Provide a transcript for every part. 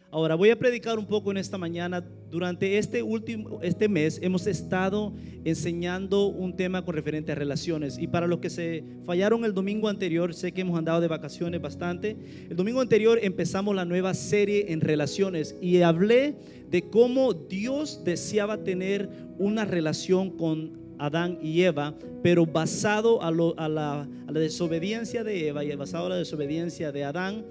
Ahora voy a predicar un poco en esta mañana. Durante este mes hemos estado enseñando un tema con referente a relaciones. Y para los que se fallaron el domingo anterior, sé que hemos andado de vacaciones bastante. El domingo anterior empezamos la nueva serie en relaciones y hablé de cómo Dios deseaba tener una relación con Adán y Eva, pero basado a la desobediencia de Eva y basado a la desobediencia de Adán,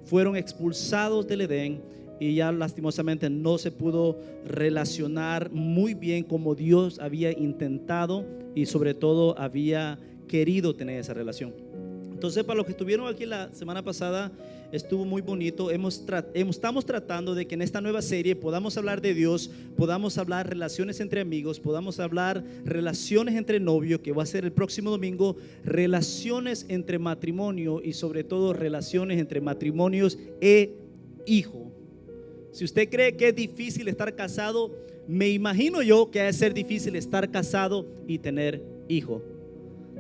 fueron expulsados del Edén y ya lastimosamente no se pudo relacionar muy bien como Dios había intentado y sobre todo había querido tener esa relación. Entonces, para los que estuvieron aquí la semana pasada, estuvo muy bonito. Estamos tratando de que en esta nueva serie podamos hablar de Dios, podamos hablar relaciones entre amigos, podamos hablar relaciones entre novios, que va a ser el próximo domingo, relaciones entre matrimonio y sobre todo relaciones entre matrimonios e hijos. Si usted cree que es difícil estar casado, me imagino yo que ha de ser difícil estar casado y tener hijos.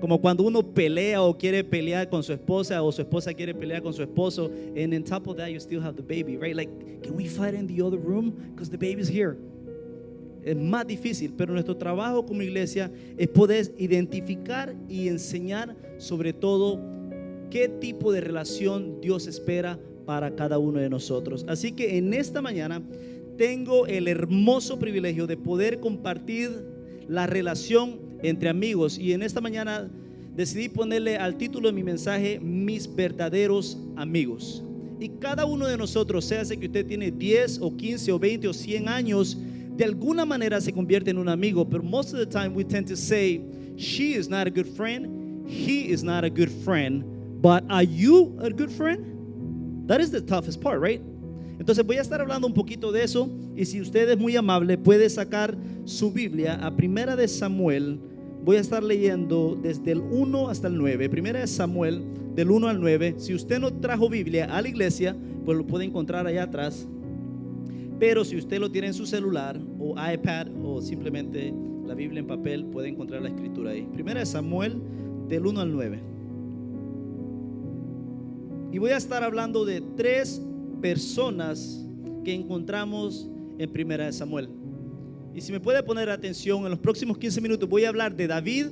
Como cuando uno pelea o quiere pelear con su esposa o su esposa quiere pelear con su esposo, and on top of that you still have the baby, right? Like, can we fight in the other room because the baby's here? Es más difícil, pero nuestro trabajo como iglesia es poder identificar y enseñar sobre todo qué tipo de relación Dios espera para cada uno de nosotros. Así que en esta mañana tengo el hermoso privilegio de poder compartir la relación entre amigos, y en esta mañana decidí ponerle al título de mi mensaje: mis verdaderos amigos. Y cada uno de nosotros, sea que usted tiene 10 o 15 o 20 o 100 años, de alguna manera se convierte en un amigo. Pero most of the time we tend to say, she is not a good friend, he is not a good friend, but are you a good friend? That is the toughest part, right? Entonces voy a estar hablando un poquito de eso, y si usted es muy amable puede sacar su Biblia a Primera de Samuel. Voy a estar leyendo desde el 1 hasta el 9. Primera de Samuel del 1 al 9. Si usted no trajo Biblia a la iglesia, pues lo puede encontrar allá atrás. Pero si usted lo tiene en su celular o iPad o simplemente la Biblia en papel, puede encontrar la escritura ahí. Primera de Samuel del 1 al 9. Y voy a estar hablando de 3 personas que encontramos en Primera de Samuel. Y si me puede poner atención, en los próximos 15 minutos voy a hablar de David,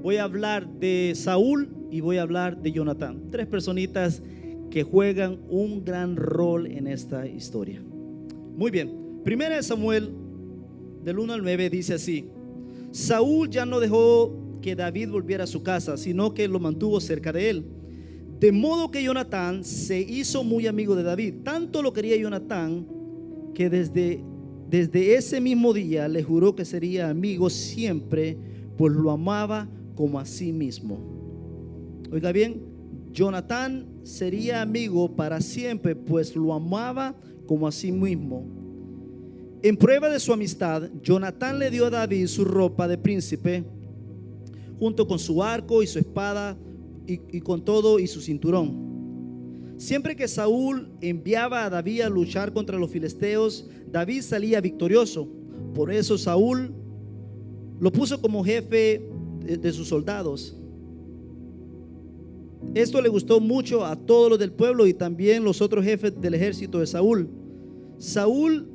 voy a hablar de Saúl y voy a hablar de Jonatán. 3 personitas que juegan un gran rol en esta historia. Muy bien, Primera de Samuel del 1 al 9 dice así: Saúl ya no dejó que David volviera a su casa, sino que lo mantuvo cerca de él. De modo que Jonatán se hizo muy amigo de David. Tanto lo quería Jonatán que desde ese mismo día le juró que sería amigo siempre, pues lo amaba como a sí mismo. Oiga bien, Jonatán sería amigo para siempre, pues lo amaba como a sí mismo. En prueba de su amistad, Jonatán le dio a David su ropa de príncipe, junto con su arco y su espada, y con todo y su cinturón. Siempre que Saúl enviaba a David a luchar contra los filisteos, David salía victorioso. Por eso Saúl lo puso como jefe de sus soldados. Esto le gustó mucho a todos los del pueblo y también los otros jefes del ejército de Saúl. Saúl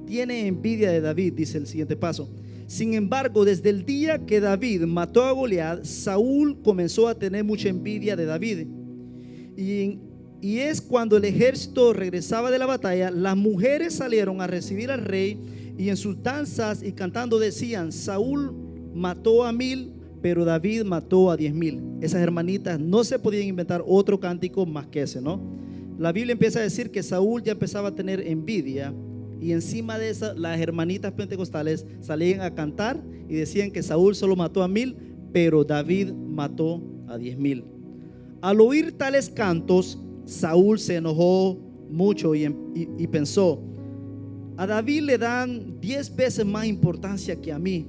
tiene envidia de David, dice el siguiente paso. Sin embargo, desde el día que David mató a Goliat, Saúl comenzó a tener mucha envidia de David. Y es cuando el ejército regresaba de la batalla, las mujeres salieron a recibir al rey, y en sus danzas y cantando decían: Saúl mató a 1000, pero David mató a 10,000. Esas hermanitas no se podían inventar otro cántico más que ese, ¿no? La Biblia empieza a decir que Saúl ya empezaba a tener envidia, y encima de eso las hermanitas pentecostales salían a cantar y decían que Saúl solo mató a 1000, pero David mató a 10,000. Al oír tales cantos, Saúl se enojó mucho y pensó: a David le dan 10 veces más importancia que a mí.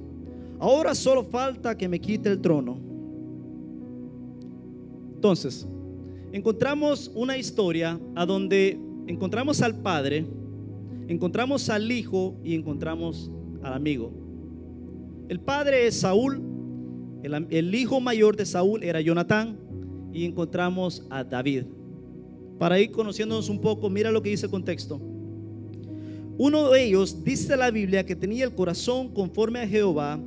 Ahora solo falta que me quite el trono. Entonces, encontramos una historia a donde encontramos al padre, encontramos al hijo y encontramos al amigo. El padre es Saúl, el hijo mayor de Saúl era Jonatán, y encontramos a David. Para ir conociéndonos un poco, mira lo que dice el contexto. Uno de ellos, dice la Biblia, que tenía el corazón conforme a Jehová,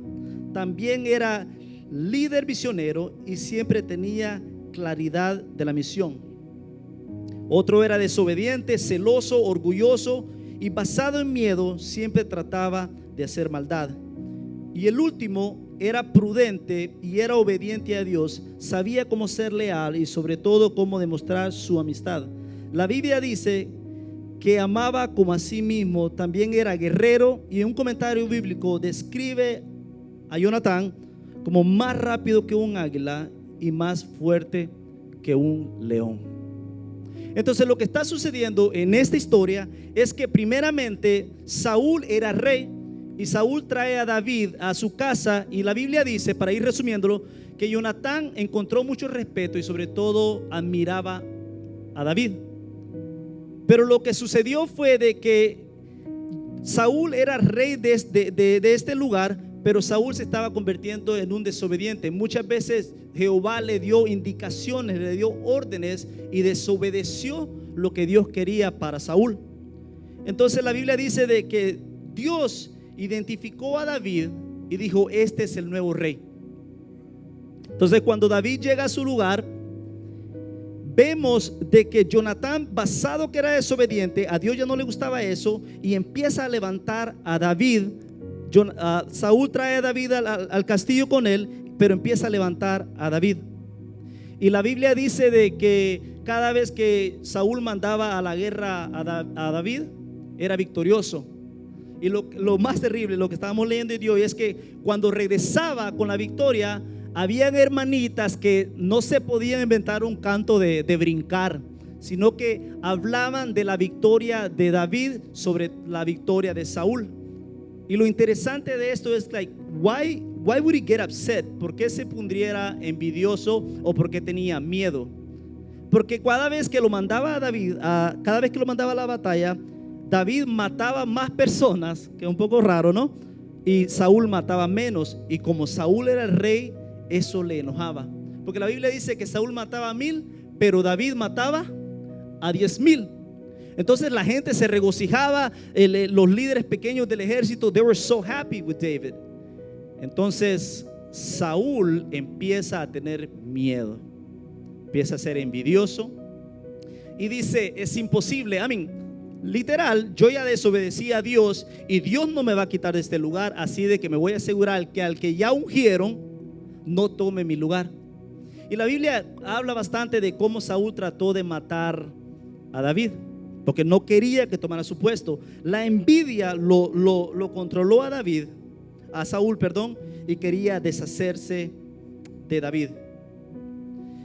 también era líder visionero y siempre tenía claridad de la misión. Otro era desobediente, celoso, orgulloso y basado en miedo, siempre trataba de hacer maldad. Y el último era prudente y era obediente a Dios, sabía cómo ser leal y sobre todo cómo demostrar su amistad. La Biblia dice que amaba como a sí mismo, también era guerrero, y en un comentario bíblico describe a Jonatán como más rápido que un águila y más fuerte que un león. Entonces lo que está sucediendo en esta historia es que primeramente Saúl era rey y Saúl trae a David a su casa, y la Biblia dice, para ir resumiéndolo, que Jonatán encontró mucho respeto y sobre todo admiraba a David. Pero lo que sucedió fue de que Saúl era rey de este lugar, pero Saúl se estaba convirtiendo en un desobediente. Muchas veces Jehová le dio indicaciones, le dio órdenes y desobedeció lo que Dios quería para Saúl. Entonces la Biblia dice de que Dios identificó a David y dijo: este es el nuevo rey. Entonces cuando David llega a su lugar, vemos de que Jonatán, basado que era desobediente, a Dios ya no le gustaba eso y empieza a levantar a David. Saúl trae a David al castillo con él, pero empieza a levantar a David. Y la Biblia dice de que cada vez que Saúl mandaba a la guerra a David, era victorioso. Y lo más terrible, lo que estábamos leyendo de hoy, es que cuando regresaba con la victoria, habían hermanitas que no se podían inventar un canto de brincar, sino que hablaban de la victoria de David sobre la victoria de Saúl. Y lo interesante de esto es why would he get upset? ¿Por qué se pondría envidioso o por qué tenía miedo? Porque cada vez que lo mandaba a David, cada vez que lo mandaba a la batalla, David mataba más personas, que es un poco raro, ¿no? Y Saúl mataba menos. Y como Saúl era el rey, eso le enojaba, porque la Biblia dice que Saúl mataba a 1000, pero David mataba a 10,000. Entonces la gente se regocijaba, los líderes pequeños del ejército, they were so happy with David. Entonces Saúl empieza a tener miedo, empieza a ser envidioso y dice: es imposible, literal, yo ya desobedecí a Dios y Dios no me va a quitar de este lugar, así de que me voy a asegurar que al que ya ungieron no tome mi lugar. Y la Biblia habla bastante de cómo Saúl trató de matar a David, porque no quería que tomara su puesto. La envidia lo controló a Saúl, y quería deshacerse de David.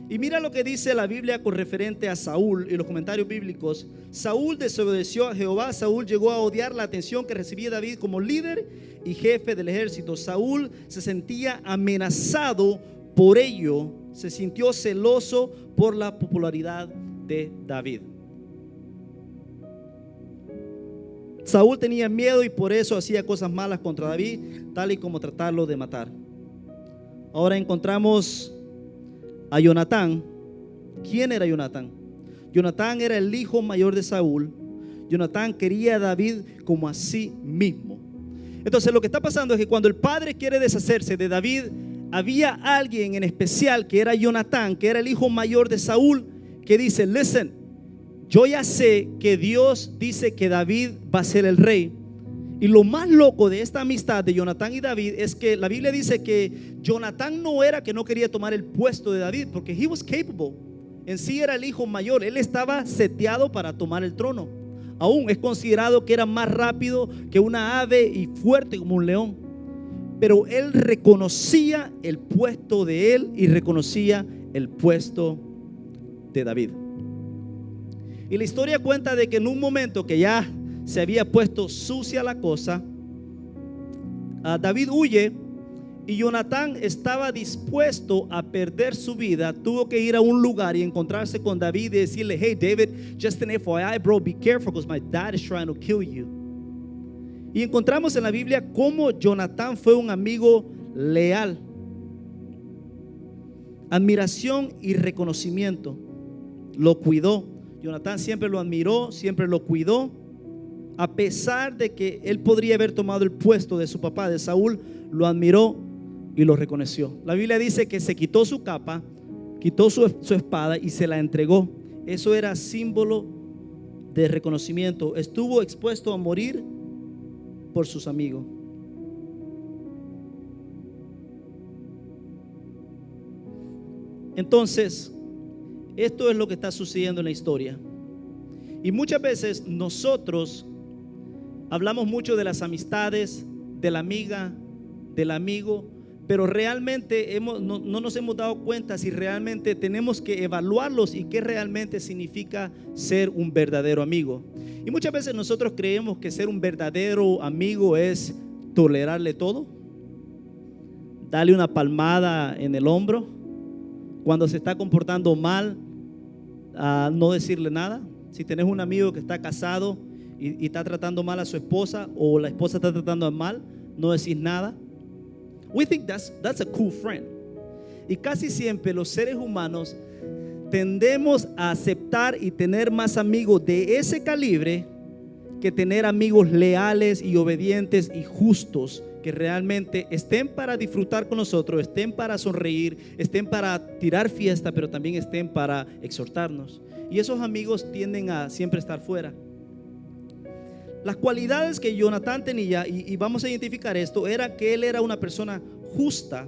Y mira lo que dice la Biblia con referente a Saúl y los comentarios bíblicos. Saúl desobedeció a Jehová. Saúl llegó a odiar la atención que recibía David como líder y jefe del ejército. Saúl se sentía amenazado por ello. Se sintió celoso por la popularidad de David. Saúl tenía miedo y por eso hacía cosas malas contra David, tal y como tratarlo de matar. Ahora encontramos a Jonatán. ¿Quién era Jonatán? Jonatán era el hijo mayor de Saúl. Jonatán quería a David como a sí mismo. Entonces lo que está pasando es que cuando el padre quiere deshacerse de David, había alguien en especial que era Jonatán, que era el hijo mayor de Saúl, que dice: listen, yo ya sé que Dios dice que David va a ser el rey. Y lo más loco de esta amistad de Jonatán y David es que la Biblia dice que Jonatán no era que no quería tomar el puesto de David, porque he was capable. En sí era el hijo mayor, él estaba seteado para tomar el trono. Aún es considerado que era más rápido que una ave y fuerte como un león. Pero él reconocía el puesto de él y reconocía el puesto de David. Y la historia cuenta de que en un momento que ya se había puesto sucia la cosa, David huye y Jonatán estaba dispuesto a perder su vida. Tuvo que ir a un lugar y encontrarse con David y decirle: hey David, just an FYI bro, be careful because my dad is trying to kill you. Y encontramos en la Biblia cómo Jonatán fue un amigo leal, admiración y reconocimiento. Lo cuidó. Jonatán siempre lo admiró, siempre lo cuidó. a pesar de que él podría haber tomado el puesto de su papá, de Saúl, lo admiró y lo reconoció. La Biblia dice que se quitó su capa, quitó su espada y se la entregó. Eso era símbolo de reconocimiento. Estuvo expuesto a morir por sus amigos. Entonces, esto es lo que está sucediendo en la historia. Y muchas veces nosotros hablamos mucho de las amistades, de la amiga, del amigo, pero realmente no nos hemos dado cuenta si realmente tenemos que evaluarlos y qué realmente significa ser un verdadero amigo. Y muchas veces nosotros creemos que ser un verdadero amigo es tolerarle todo, darle una palmada en el hombro, cuando se está comportando mal, no decirle nada. Si tenés un amigo que está casado y está tratando mal a su esposa, o la esposa está tratando mal, no decís nada. We think that's a cool friend. Y casi siempre los seres humanos tendemos a aceptar y tener más amigos de ese calibre que tener amigos leales y obedientes y justos, que realmente estén para disfrutar con nosotros, estén para sonreír, estén para tirar fiesta, pero también estén para exhortarnos. Y esos amigos tienden a siempre estar fuera. Las cualidades que Jonatán tenía, y vamos a identificar esto, era que él era una persona justa.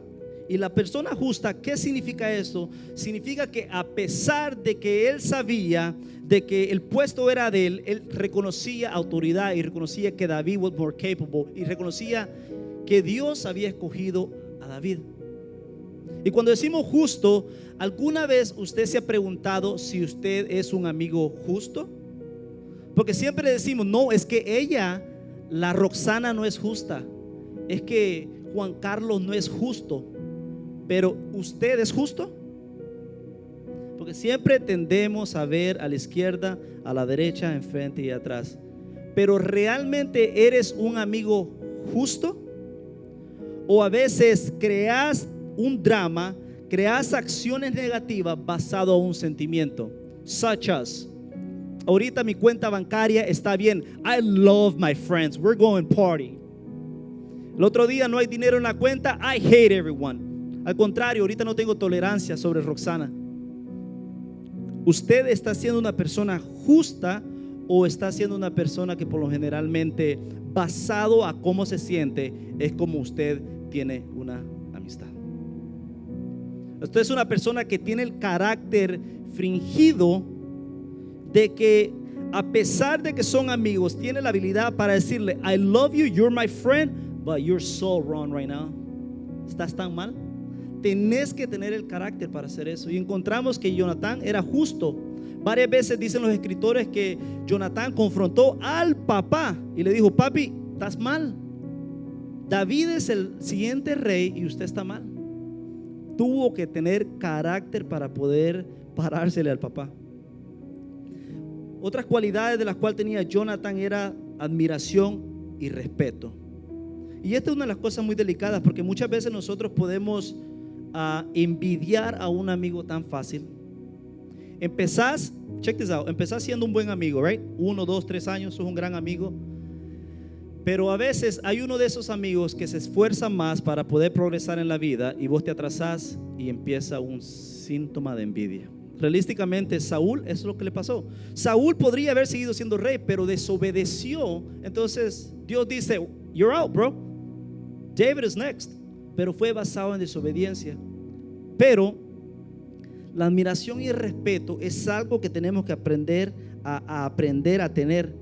Y la persona justa, ¿qué significa esto? Significa que a pesar de que él sabía de que el puesto era de él, él reconocía autoridad y reconocía que David was more capable y reconocía que Dios había escogido a David. Y cuando decimos justo, ¿alguna vez usted se ha preguntado si usted es un amigo justo? Porque siempre decimos, no, es que ella, la Roxana, no es justa, es que Juan Carlos no es justo. Pero ¿usted es justo? Porque siempre tendemos a ver a la izquierda, a la derecha, enfrente y atrás. Pero ¿realmente eres un amigo justo? O a veces creas un drama, creas acciones negativas basado en un sentimiento. Such as, ahorita mi cuenta bancaria está bien. I love my friends. We're going party. El otro día no hay dinero en la cuenta. I hate everyone. Al contrario, ahorita no tengo tolerancia sobre Roxana. ¿Usted está siendo una persona justa o está siendo una persona que por lo generalmente, basado a cómo se siente, es como usted tiene una amistad? Usted es una persona que tiene el carácter fingido de que, a pesar de que son amigos, tiene la habilidad para decirle I love you, you're my friend, but you're so wrong right now. ¿Estás tan mal? Tenés que tener el carácter para hacer eso. Y encontramos que Jonatán era justo. Varias veces dicen los escritores que Jonatán confrontó al papá y le dijo, papi, estás mal. David es el siguiente rey y usted está mal. Tuvo que tener carácter para poder parársele al papá. Otras cualidades de las cuales tenía Jonatán era admiración y respeto. Y esta es una de las cosas muy delicadas, porque muchas veces nosotros podemos envidiar a un amigo tan fácil. Empezás, check this out, empezás siendo un buen amigo, right? 1, 2, 3 años, sos un gran amigo. Pero a veces hay uno de esos amigos que se esfuerza más para poder progresar en la vida y vos te atrasás y empieza un síntoma de envidia. Realísticamente, Saúl, eso es lo que le pasó. Saúl podría haber seguido siendo rey, pero desobedeció. Entonces Dios dice, you're out, bro. David is next. Pero fue basado en desobediencia. Pero la admiración y el respeto es algo que tenemos que aprender a tener.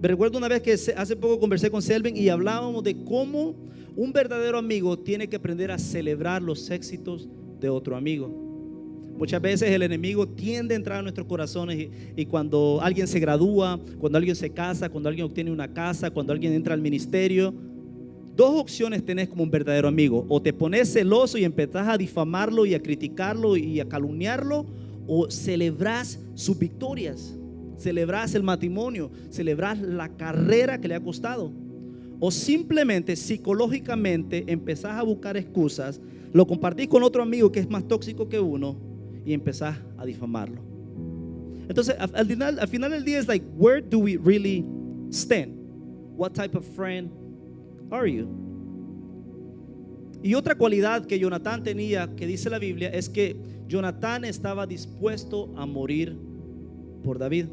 Me recuerdo una vez que hace poco conversé con Selvin y hablábamos de cómo un verdadero amigo tiene que aprender a celebrar los éxitos de otro amigo. Muchas veces el enemigo tiende a entrar a nuestros corazones y cuando alguien se gradúa, cuando alguien se casa, cuando alguien obtiene una casa, cuando alguien entra al ministerio, dos opciones tenés como un verdadero amigo: o te pones celoso y empezás a difamarlo y a criticarlo y a calumniarlo, o celebrás sus victorias, celebrás el matrimonio, celebrás la carrera que le ha costado, o simplemente psicológicamente empezás a buscar excusas, lo compartís con otro amigo que es más tóxico que uno y empezás a difamarlo. Entonces al final del día es like, where do we really stand? What type of friend are you? Y otra cualidad que Jonatán tenía, que dice la Biblia, es que Jonatán estaba dispuesto a morir por David.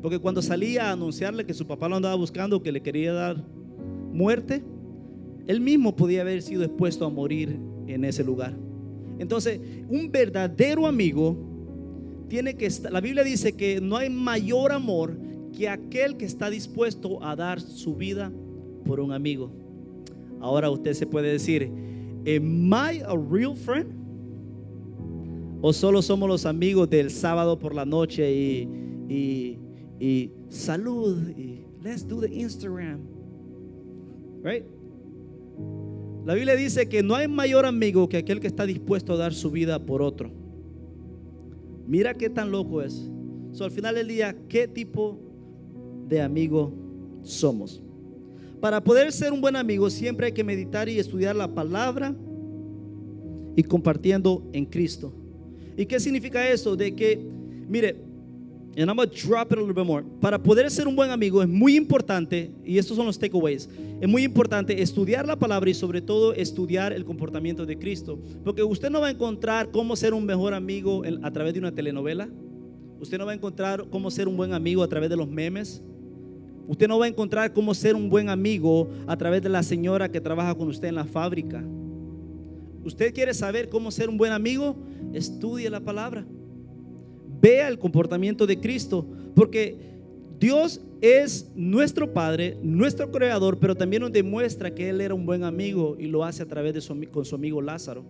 Porque cuando salía a anunciarle que su papá lo andaba buscando, que le quería dar muerte, él mismo podía haber sido expuesto a morir en ese lugar. Entonces, un verdadero amigo tiene que estar, la Biblia dice que no hay mayor amor que aquel que está dispuesto a dar su vida por un amigo. Ahora usted se puede decir, ¿am I a real friend? ¿O solo somos los amigos del sábado por la noche y salud y let's do the Instagram? Right? La Biblia dice que no hay mayor amigo que aquel que está dispuesto a dar su vida por otro. Mira qué tan loco es. Al final del día, ¿qué tipo de amigo somos? Para poder ser un buen amigo siempre hay que meditar y estudiar la palabra y compartiendo en Cristo. ¿Y qué significa eso? De que, mire, and I'm going to drop it a little bit more. Para poder ser un buen amigo es muy importante, y estos son los takeaways, es muy importante estudiar la palabra y sobre todo estudiar el comportamiento de Cristo. Porque usted no va a encontrar cómo ser un mejor amigo a través de una telenovela. Usted no va a encontrar cómo ser un buen amigo a través de los memes. Usted no va a encontrar cómo ser un buen amigo a través de la señora que trabaja con usted en la fábrica. Usted quiere saber cómo ser un buen amigo, estudie la palabra, vea el comportamiento de Cristo, porque Dios es nuestro Padre, nuestro Creador, pero también nos demuestra que Él era un buen amigo y lo hace a través de con su amigo Lázaro.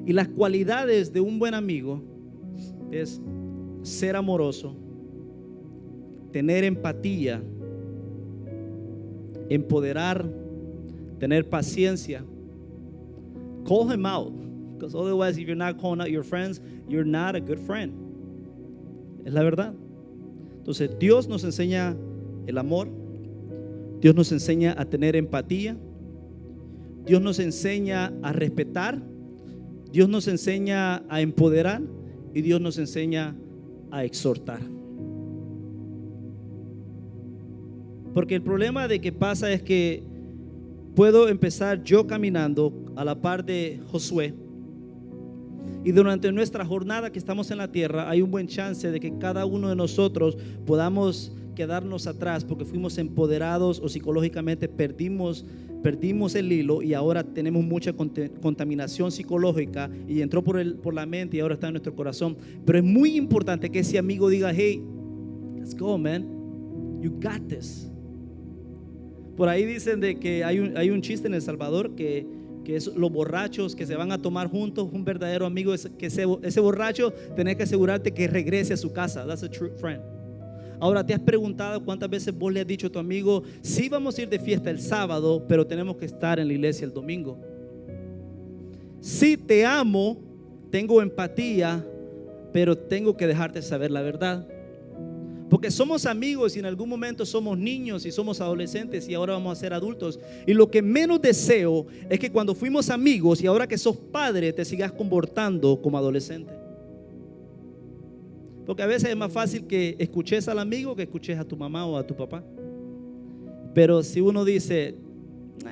Y las cualidades de un buen amigo es ser amoroso, tener empatía, empoderar, tener paciencia. Call him out, because otherwise if you're not calling out your friends, you're not a good friend. Es la verdad. Entonces Dios nos enseña el amor, Dios nos enseña a tener empatía, Dios nos enseña a respetar, Dios nos enseña a empoderar y Dios nos enseña a exhortar. Porque el problema de que pasa es que puedo empezar yo caminando a la par de Josué, y durante nuestra jornada que estamos en la tierra hay un buen chance de que cada uno de nosotros podamos quedarnos atrás porque fuimos empoderados o psicológicamente perdimos el hilo y ahora tenemos mucha contaminación psicológica y entró por la mente y ahora está en nuestro corazón. Pero es muy importante que ese amigo diga, hey, let's go, man, you got this. Por ahí dicen de que hay un chiste en El Salvador que es los borrachos que se van a tomar juntos. Un verdadero amigo es que ese borracho tenés que asegurarte que regrese a su casa. That's a true friend. Ahora, ¿te has preguntado cuántas veces vos le has dicho a tu amigo, sí vamos a ir de fiesta el sábado, pero tenemos que estar en la iglesia el domingo? Sí, te amo, tengo empatía, pero tengo que dejarte saber la verdad. Porque somos amigos y en algún momento somos niños y somos adolescentes y ahora vamos a ser adultos. Y lo que menos deseo es que cuando fuimos amigos y ahora que sos padre te sigas comportando como adolescente. Porque a veces es más fácil que escuches al amigo que escuches a tu mamá o a tu papá. Pero si uno dice,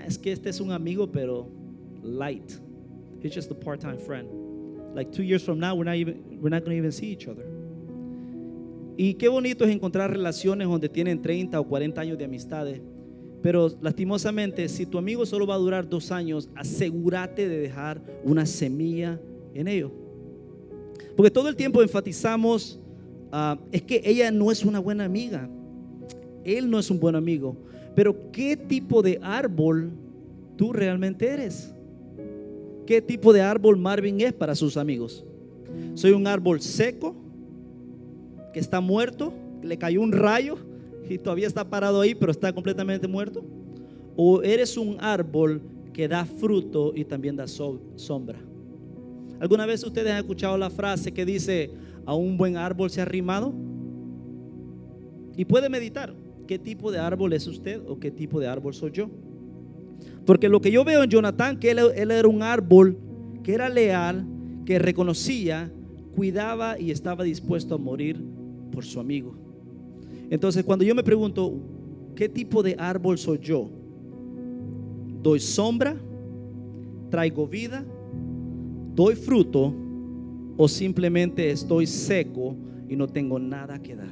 es que este es un amigo pero light, it's just a part-time friend. Like 2 years from now we're not going to even see each other. Y qué bonito es encontrar relaciones donde tienen 30 o 40 años de amistades. Pero lastimosamente, si tu amigo solo va a durar 2 años, asegúrate de dejar una semilla en ello. Porque todo el tiempo enfatizamos, es que ella no es una buena amiga, él no es un buen amigo. Pero ¿qué tipo de árbol tú realmente eres? ¿Qué tipo de árbol Marvin es para sus amigos? ¿Soy un árbol seco que está muerto, le cayó un rayo y todavía está parado ahí pero está completamente muerto? ¿O eres un árbol que da fruto y también da sombra? ¿Alguna vez ustedes han escuchado la frase que dice, a un buen árbol se ha arrimado? Y puede meditar, ¿qué tipo de árbol es usted o qué tipo de árbol soy yo? Porque lo que yo veo en Jonatán, que él era un árbol que era leal, que reconocía, cuidaba y estaba dispuesto a morir por su amigo. Entonces cuando yo me pregunto, ¿qué tipo de árbol soy yo? ¿Doy sombra? ¿Traigo vida? ¿Doy fruto? ¿O simplemente estoy seco y no tengo nada que dar?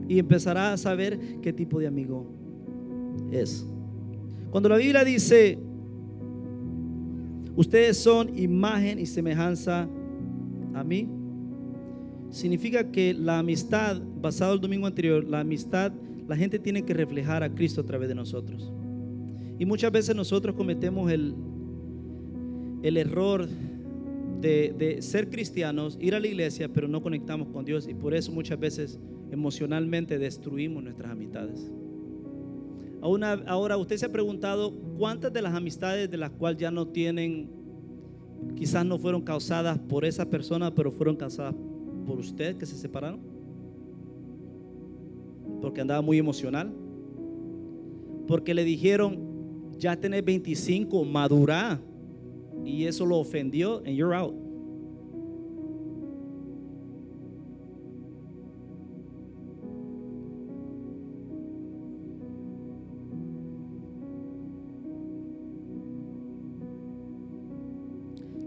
Y empezará a saber qué tipo de amigo es. Cuando la Biblia dice, ustedes son imagen y semejanza a mí, significa que la amistad, basado el domingo anterior, la amistad, la gente tiene que reflejar a Cristo a través de nosotros. Y muchas veces nosotros cometemos el error de ser cristianos, ir a la iglesia, pero no conectamos con Dios, y por eso muchas veces emocionalmente destruimos nuestras amistades. Ahora usted se ha preguntado cuántas de las amistades de las cuales ya no tienen, quizás no fueron causadas por esa persona, pero fueron causadas por usted, que se separaron porque andaba muy emocional, porque le dijeron, ya tenés 25, madurá, y eso lo ofendió, and you're out.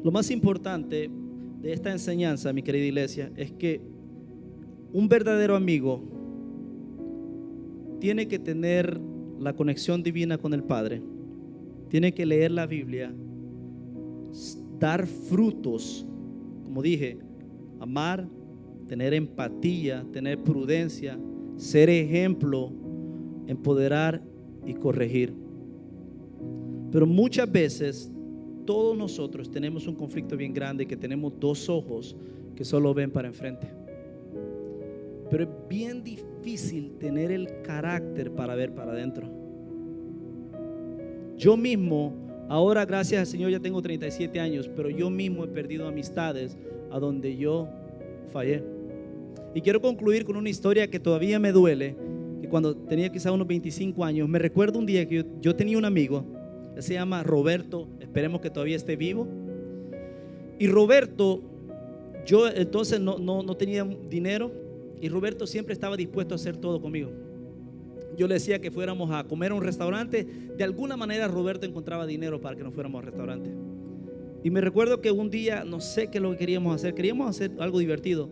Lo más importante de esta enseñanza, mi querida iglesia, es que un verdadero amigo tiene que tener la conexión divina con el Padre, tiene que leer la Biblia, dar frutos, como dije, amar, tener empatía, tener prudencia, ser ejemplo, empoderar y corregir. Pero muchas veces todos nosotros tenemos un conflicto bien grande, que tenemos dos ojos que solo ven para enfrente. Pero es bien difícil tener el carácter para ver para adentro. Yo mismo, ahora gracias al Señor ya tengo 37 años, pero yo mismo he perdido amistades a donde yo fallé. Y quiero concluir con una historia que todavía me duele, que cuando tenía quizás unos 25 años, me recuerdo un día que yo tenía un amigo, él se llama Roberto, esperemos que todavía esté vivo. Y Roberto, yo entonces no tenía dinero, y Roberto siempre estaba dispuesto a hacer todo conmigo. Yo le decía que fuéramos a comer a un restaurante, de alguna manera Roberto encontraba dinero para que nos fuéramos al restaurante. Y me recuerdo que un día, no sé qué es lo que queríamos hacer algo divertido,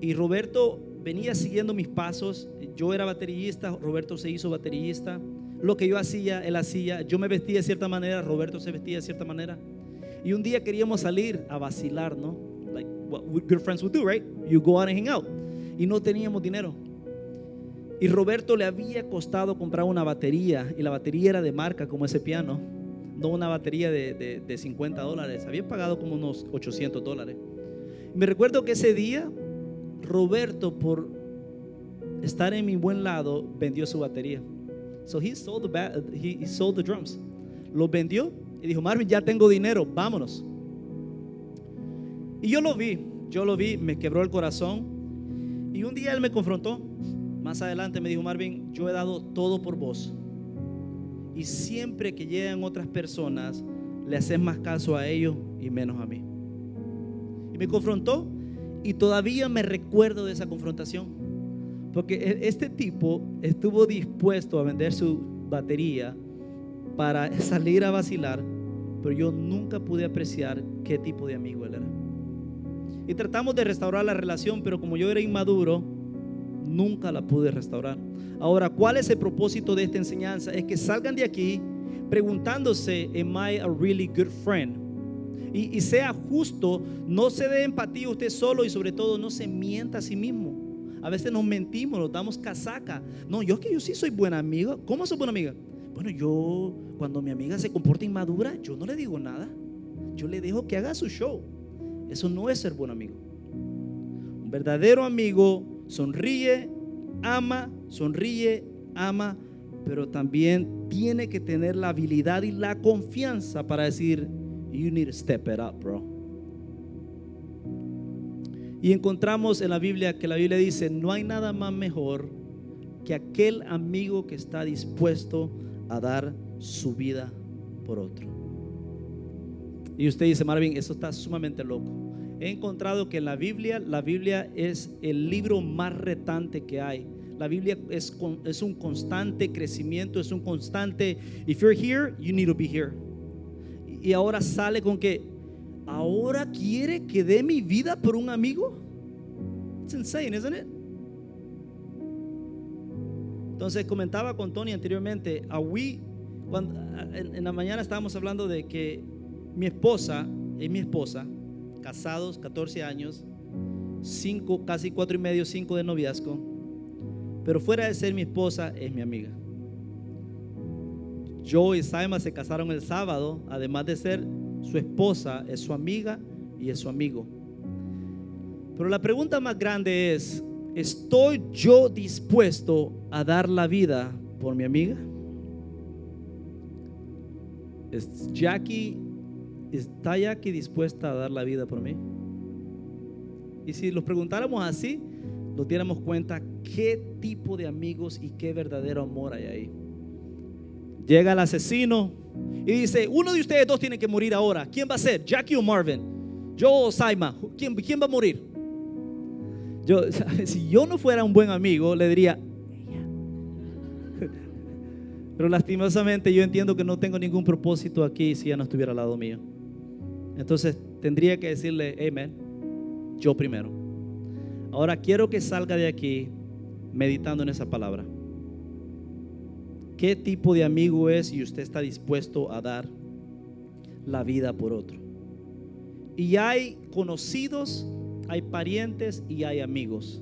y Roberto venía siguiendo mis pasos. Yo era baterista, Roberto se hizo baterista. Lo que yo hacía, él hacía. Yo me vestía de cierta manera, Roberto se vestía de cierta manera. Y un día queríamos salir a vacilar, ¿no? Like what good friends would do, right? You go out and hang out. Y no teníamos dinero. Y Roberto le había costado comprar una batería, y la batería era de marca como ese piano, no una batería de $50. Había pagado como unos $800. Y me recuerdo que ese día Roberto, por estar en mi buen lado, vendió su batería. So he sold the drums. Lo vendió y dijo, Marvin, ya tengo dinero, vámonos. Y yo lo vi, me quebró el corazón. Y un día él me confrontó. Más adelante me dijo, Marvin, yo he dado todo por vos, y siempre que llegan otras personas, le haces más caso a ellos y menos a mí. Y me confrontó, y todavía me recuerdo de esa confrontación, porque este tipo estuvo dispuesto a vender su batería para salir a vacilar, pero yo nunca pude apreciar qué tipo de amigo él era. Y tratamos de restaurar la relación, pero como yo era inmaduro, nunca la pude restaurar. Ahora, ¿cuál es el propósito de esta enseñanza? Es que salgan de aquí preguntándose, am I a really good friend? Y sea justo, no se dé empatía usted solo, y sobre todo no se mienta a sí mismo. A veces nos mentimos, nos damos casaca. No, yo sí soy buena amiga. ¿Cómo soy buena amiga? Bueno, yo cuando mi amiga se comporta inmadura, yo no le digo nada, yo le dejo que haga su show. Eso no es ser buen amigo. Un verdadero amigo sonríe, ama, pero también tiene que tener la habilidad y la confianza para decir, you need to step it up, bro. Y encontramos en la Biblia que la Biblia dice, no hay nada más mejor que aquel amigo que está dispuesto a dar su vida por otro. Y usted dice, Marvin, eso está sumamente loco. He encontrado que en la Biblia es el libro más retante que hay. La Biblia es un constante crecimiento, es un constante, if you're here, you need to be here. Y ahora sale con que, ahora quiere que dé mi vida por un amigo. It's insane, isn't it? Entonces comentaba con Tony anteriormente, cuando en la mañana estábamos hablando de que mi esposa es mi esposa, casados 14 años, 5, casi 4 y medio, 5 de noviazgo, pero fuera de ser mi esposa es mi amiga. Joe y Saima se casaron el sábado, además de ser su esposa, es su amiga y es su amigo. Pero la pregunta más grande es, ¿estoy yo dispuesto a dar la vida por mi amiga? ¿Está Jackie dispuesta a dar la vida por mí? Y si los preguntáramos así, nos diéramos cuenta qué tipo de amigos y qué verdadero amor hay ahí. Llega el asesino y dice, uno de ustedes dos tiene que morir ahora. ¿Quién va a ser? ¿Jackie o Marvin? ¿Yo o Saima? ¿Quién va a morir? Si yo no fuera un buen amigo, le diría ella. Pero lastimosamente yo entiendo que no tengo ningún propósito aquí si ella no estuviera al lado mío. Entonces tendría que decirle, amen, yo primero. Ahora quiero que salga de aquí meditando en esa palabra. ¿Qué tipo de amigo es y usted está dispuesto a dar la vida por otro? Y hay conocidos, hay parientes y hay amigos.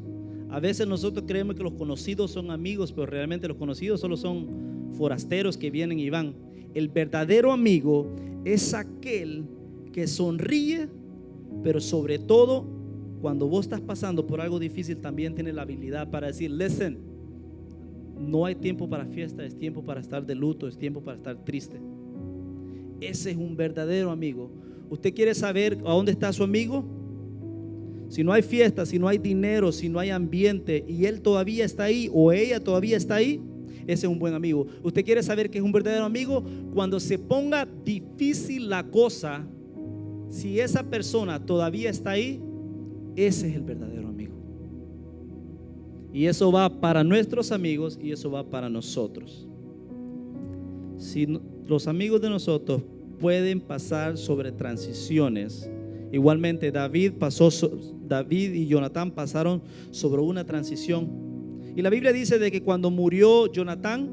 A veces nosotros creemos que los conocidos son amigos, pero realmente los conocidos solo son forasteros que vienen y van. El verdadero amigo es aquel que sonríe, pero sobre todo cuando vos estás pasando por algo difícil también tiene la habilidad para decir, listen, no hay tiempo para fiesta, es tiempo para estar de luto, es tiempo para estar triste. Ese es un verdadero amigo. ¿Usted quiere saber a dónde está su amigo? Si no hay fiesta, si no hay dinero, si no hay ambiente y él todavía está ahí o ella todavía está ahí, ese es un buen amigo. ¿Usted quiere saber qué es un verdadero amigo? Cuando se ponga difícil la cosa, si esa persona todavía está ahí, ese es el verdadero amigo. Y eso va para nuestros amigos y eso va para nosotros. Si los amigos de nosotros pueden pasar sobre transiciones, igualmente David y Jonatán pasaron sobre una transición. Y la Biblia dice de que cuando murió Jonatán,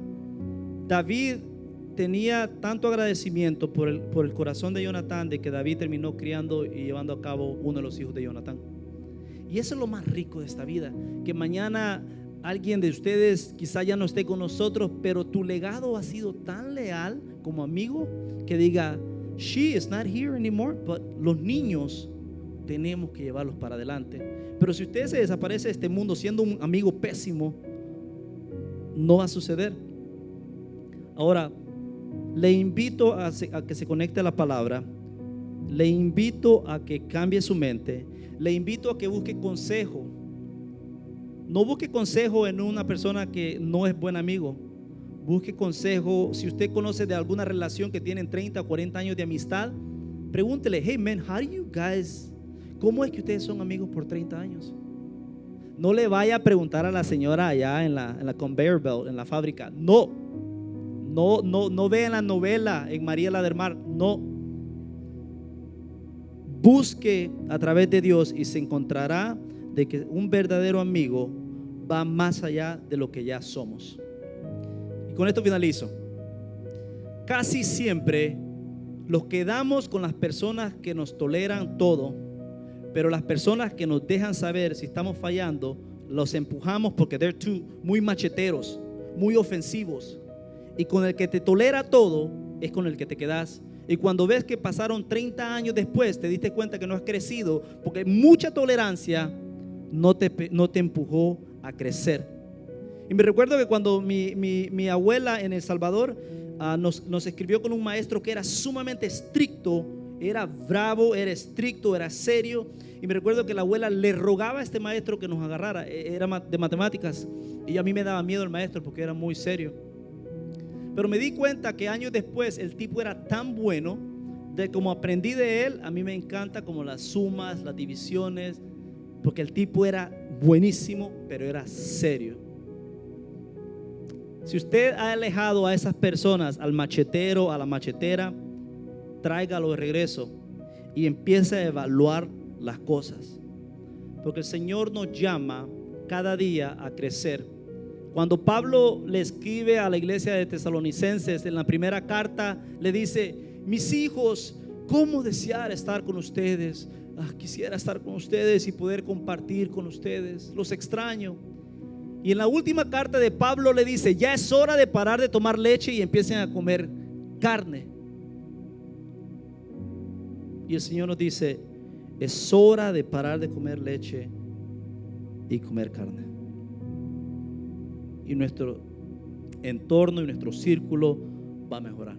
David tenía tanto agradecimiento por el corazón de Jonatán, de que David terminó criando y llevando a cabo uno de los hijos de Jonatán. Y eso es lo más rico de esta vida, que mañana alguien de ustedes quizá ya no esté con nosotros, pero tu legado ha sido tan leal como amigo, que diga, she is not here anymore, but los niños tenemos que llevarlos para adelante. Pero si usted se desaparece de este mundo siendo un amigo pésimo, no va a suceder. Ahora, le invito a que se conecte a la palabra, le invito a que cambie su mente, le invito a que busque consejo. No busque consejo en una persona que no es buen amigo. Busque consejo. Si usted conoce de alguna relación que tienen 30 o 40 años de amistad, pregúntele, hey man, how do you guys, ¿cómo es que ustedes son amigos por 30 años? No le vaya a preguntar a la señora allá en la conveyor belt, en la fábrica. No vean la novela en María la del Mar. No. Busque a través de Dios y se encontrará de que un verdadero amigo va más allá de lo que ya somos. Y con esto finalizo. Casi siempre nos quedamos con las personas que nos toleran todo, pero las personas que nos dejan saber si estamos fallando, los empujamos porque they're muy macheteros, muy ofensivos. Y con el que te tolera todo es con el que te quedas. Y cuando ves que pasaron 30 años después, te diste cuenta que no has crecido, porque mucha tolerancia no te empujó a crecer. Y me recuerdo que cuando mi abuela en El Salvador nos escribió con un maestro que era sumamente estricto, era bravo, era estricto, era serio. Y me recuerdo que la abuela le rogaba a este maestro que nos agarrara, era de matemáticas, y a mí me daba miedo el maestro porque era muy serio. Pero me di cuenta que años después el tipo era tan bueno, de como aprendí de él, a mí me encanta como las sumas, las divisiones, porque el tipo era buenísimo, pero era serio. Si usted ha alejado a esas personas, al machetero, a la machetera, tráigalo de regreso y empiece a evaluar las cosas. Porque el Señor nos llama cada día a crecer. Cuando Pablo le escribe a la iglesia de Tesalonicenses en la primera carta, le dice: mis hijos, cómo desear estar con ustedes. Quisiera estar con ustedes y poder compartir con ustedes. Los extraño. Y en la última carta de Pablo le dice: ya es hora de parar de tomar leche y empiecen a comer carne. Y el Señor nos dice: es hora de parar de comer leche y comer carne. Y nuestro entorno y nuestro círculo va a mejorar.